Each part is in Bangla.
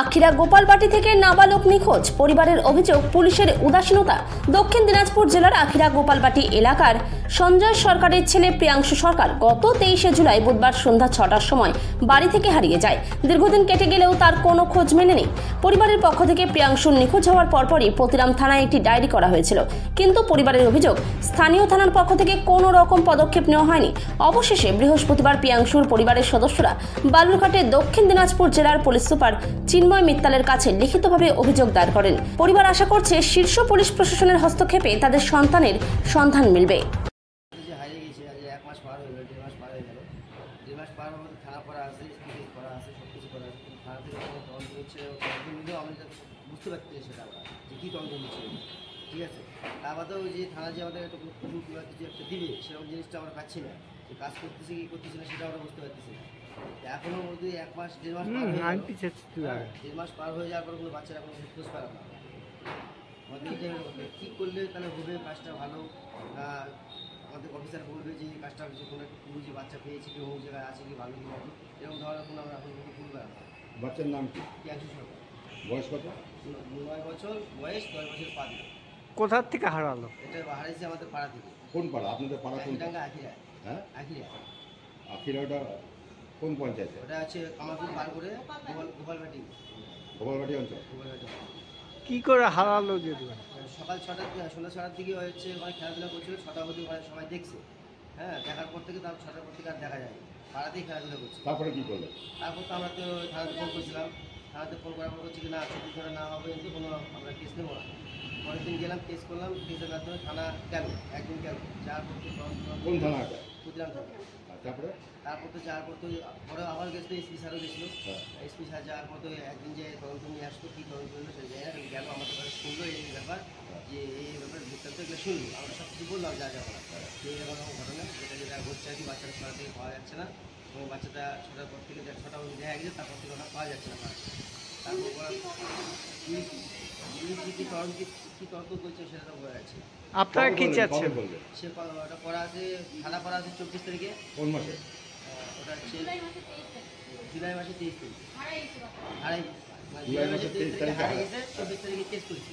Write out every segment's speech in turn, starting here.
আখিরা গোপালবাটি থেকে নাবালক নিখোঁজ, পরিবারের অভিযোগ পুলিশের উদাসীনতা। দক্ষিণ দিনাজপুর জেলার আখিরা গোপালবাটি এলাকার সঞ্জয় সরকারের ছেলে প্রিয়াংশু সরকার গত 23শে জুলাই বুধবার সন্ধ্যা 6টার সময় বাড়ি থেকে হারিয়ে যায়। দীর্ঘদিন কেটে গেলেও তার কোনো খোঁজ মেলেনি। পরিবারের পক্ষ থেকে প্রিয়াংশুর নিখোঁজ হওয়ার পরপরই পতিরাম থানায় একটি ডায়েরি করা হয়েছিল, কিন্তু পরিবারের অভিযোগ স্থানীয় থানার পক্ষ থেকে কোনো রকম পদক্ষেপ নেওয়া হয়নি। অবশেষে বৃহস্পতিবার প্রিয়াংশুর পরিবারের সদস্যরা বালুরঘাটের দক্ষিণ দিনাজপুর জেলার পুলিশ সুপার চিন্ময় মিত্তালের কাছে লিখিতভাবে অভিযোগ দায়ের করেন। পরিবার আশা করছে শীর্ষ পুলিশ প্রশাসনের হস্তক্ষেপে তাদের সন্তানের সন্ধান মিলবে। বুঝতে পারছি সেটা যে কী তদন্ত নিচ্ছে, ঠিক আছে। তার বাদেও যে থানা যে আমাদের একটা কিছু একটা দিবে, সেরকম জিনিসটা আমরা পাচ্ছি না। যে কাজ করতেছি কি করতেছি না সেটা আমরা বুঝতে পারতেছি না। এখনও মধ্যে 1 মাস 1.5 মাস দেড় মাস পার হয়ে যাওয়ার পর কোনো বাচ্চারা কোনো খোঁজ পায় না। আমাদের কী করলে তাহলে হবে কাজটা ভালো, আমাদের অফিসার বলবে যে এই কাজটা হচ্ছে কোনো একটা পুরো যে বাচ্চা পেয়েছি কি অন্য জায়গায় আছে কি ভালো কি ভালো, এরকম ধরনের কোনো আমরা এখন খুলবে না। বাচ্চার নাম কি? প্রিয়াংশু সরকার। বয়স কত? 9 বছর বয়স, 10 বছর পা দিল। কোথার থেকে হারালো? এটা হারিয়েছে আমাদের পাড়া থেকে। কোন পাড়া? আপনাদের পাড়া কোন? আখিরা। হ্যাঁ, আখিরা। আখিরাটা কোন পঞ্চায়েতে? ওটা আছে কামারপুর পার করে গোপালবাটি। গোপালবাটি অঞ্চল। গোপালবাটি। কি করে হারালো? যদি সকাল 6টার দিকে, সন্ধ্যা 6টার দিকে হচ্ছে ওখানে খেলাধুলা করছিল, 6টা অবধি ওখানে সবাই দেখছে। হ্যাঁ, দেখার পর থেকে তার 6টার পর থেকে আর দেখা যায় পাড়াতেই খেলাধুলা করছে। তারপরে কি করলো? তারপর তো আমরা তো থানাতে ফোন করছিলাম, থানাতে ফোন করার পর হচ্ছে কি না 24 ঘন্টা না হবে কিন্তু কোনো আমরা কেস নেবো না। পরের দিন গেলাম, কেস করলাম, কেসের মাধ্যমে থানা গেল, একদিন গেল, যাওয়ার পর কোন থানা এটা? বুঝলাম থানা। তারপর তো যাওয়ার পর তো পরে আবার গেছিলো, এসপি স্যারও গেছিলো। এসপি স্যার যাওয়ার পর তো একদিন যে তদন্ত নিয়ে আসতো, কী তদন্ত করলো সেই জায়গায় গেল, আমাদের কাছে শুনলো এই ব্যাপার, যে এই ব্যাপার বৃত্তান্ত এগুলো শুনলো। আমরা সব কিছু বললাম যা যা বলা, যে এরকম ঘটনা যেটা ঘটছে আর কি, বাচ্চাটা ছড়া থেকে পাওয়া যাচ্ছে না, এবং বাচ্চাটা 6টার পর থেকে 6টা অবধি দেখা গেছে, তারপর থেকে ওটা পাওয়া যাচ্ছে না। তারপর কী তদন্ত করছে সেটা তো বোঝা যাচ্ছে। আপনারা কি চাচ্ছেন? সে ওটা করা আছে, থানা করা আছে 24 তারিখে। কোন মাসে? ওটা হচ্ছে জুলাই মাসে 23 তারিখ। জুলাই মাসে 23 তারিখে হারিয়েছে, 24 তারিখে কেস করেছি।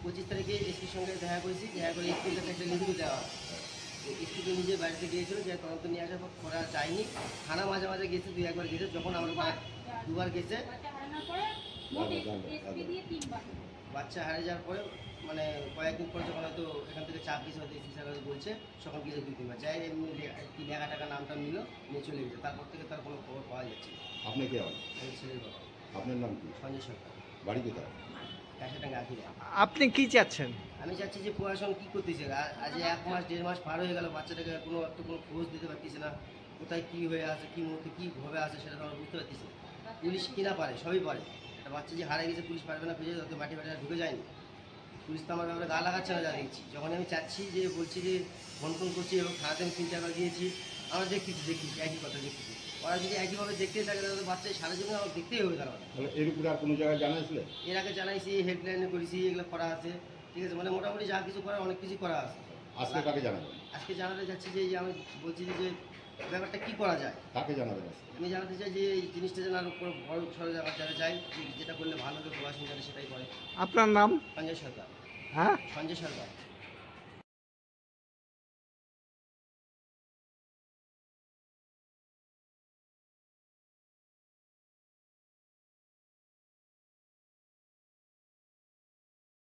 25 তারিখে এসপির সঙ্গে দেখা করেছি, দেখা করে এসপির কাছে একটা লিখিত দেওয়া হয়। এসপিকে নিজের বাড়িতে গিয়েছিল, যে তদন্ত নিয়ে আসার পর করা যায়নি। থানা মাঝে মাঝে গেছে, 2-1 গেছে, যখন আমরা 2বার গেছে। বাচ্চা হারিয়ে যাওয়ার পরে মানে কয়েকদিন পরে যখন হয়তো এখান থেকে চাপ দিয়েছে, হয়তো এসপি স্যার বলছে, তখন গিয়েছে 2-3 বার যাই, এমনি কি লেখা টাকা নামটা নিল, নিয়ে চলে গেছে। তারপর থেকে তার কোনো খবর পাওয়া যাচ্ছে না। আপনি কে হন? ছেলের বাবা। আপনার নাম কি? সঞ্জয় সরকার। বাড়ি কোথায়? কাশাটাঙ্গা আখিরা। আপনি কি চাচ্ছেন? আমি চাচ্ছি যে প্রশাসন কী করতেছে, আজ 1 মাস 1.5 মাস পার হয়ে গেল, বাচ্চাটাকে কোনো খোঁজ দিতে পারতেছে না। কোথায় কী হয়ে আছে, কী মুহূর্তে কী ভাবে আছে সেটা তো আমরা বুঝতে পারতেছি। পুলিশ কিনা পারে, সবই পারে। একটা বাচ্চা যে হারিয়ে গেছে পুলিশ পারবে না খুঁজে, যত মাটি ঢুকে যায়নি। পুলিশ তো আমার ব্যাপারে গা লাগাচ্ছে না, যা দেখছি। যখন আমি চাচ্ছি যে বলছি যে ফোন করছি, এবং থানাতে আমি 3-4 বার গিয়েছি, আমরা দেখতেছি একই কথা দেখতেছি। ওরা যদি একইভাবে দেখতেই থাকে তাহলে বাচ্চা সারা জীবন আমার দেখতেই হবে। তারা এর উপরে আর কোনো জায়গায় জানাইছিলে? এর আগে জানাইছি, হেল্পলাইনে করেছি, এগুলো করা আছে, ঠিক আছে। মানে মোটামুটি যা কিছু করার অনেক কিছু করা আছে। আজকে কাকে জানাবেন? আজকে জানাতে যাচ্ছি যে আমি বলছি যে ব্যাপারটা কী করা যায়। কাকে জানাবেন? আমি জানাতে চাই যে এই জিনিসটা যেন আরও বড় সরে যারা যায়, যেটা করলে ভালো হবে প্রশাসন যেন সেটাই করে। আপনার নাম? সঞ্জয় সরকার। হ্যাঁ, সঞ্জয় সরকার।